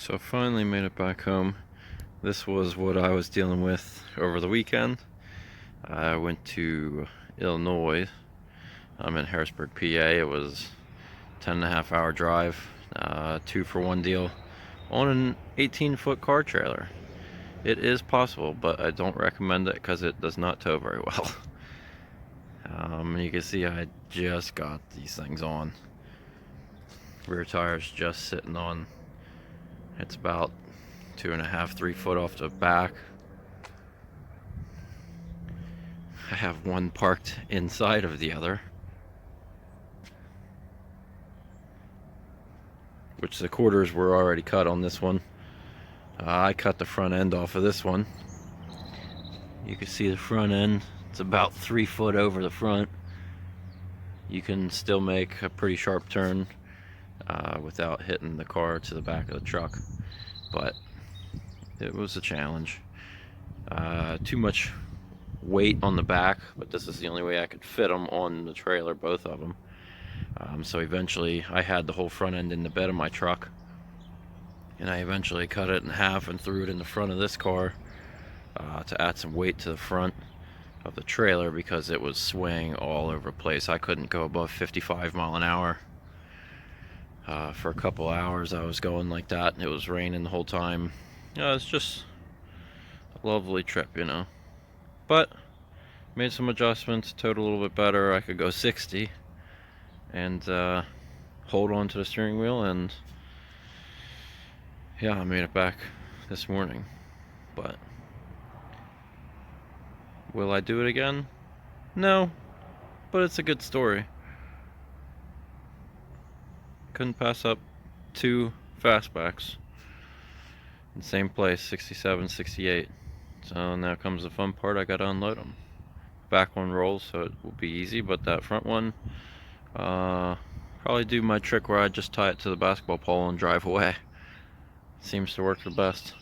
So I finally made it back home. This was what I was dealing with over the weekend. I went to Illinois. I'm in Harrisburg, PA. It was a 10.5 hour drive, 2-for-1 deal on an 18-foot car trailer. It is possible, but I don't recommend it because it does not tow very well. You can see I just got these things on. Rear tire's just sitting on. It's about 2.5, 3 foot off the back. I have one parked inside of the other, which the quarters were already cut on this one. I cut the front end off of this one. You can see the front end, it's about 3 foot over the front. You can still make a pretty sharp turn without hitting the car to the back of the truck, but it was a challenge. Too much weight on the back, but this is the only way I could fit them on the trailer, both of them. So eventually I had the whole front end in the bed of my truck, and I eventually cut it in half and threw it in the front of this car to add some weight to the front of the trailer because it was swaying all over the place. I couldn't go above 55 mile an hour. For a couple hours I was going like that, and it was raining the whole time. It's just a lovely trip, you know. But made some adjustments, towed a little bit better. I could go 60 and hold on to the steering wheel, and yeah, I made it back this morning. But will I do it again? No, but it's a good story. Couldn't pass up 2 fastbacks in the same place, 67, 68. So now comes the fun part. I gotta unload them. Back one rolls, so it will be easy, but that front one, probably do my trick where I just tie it to the basketball pole and drive away. Seems to work the best.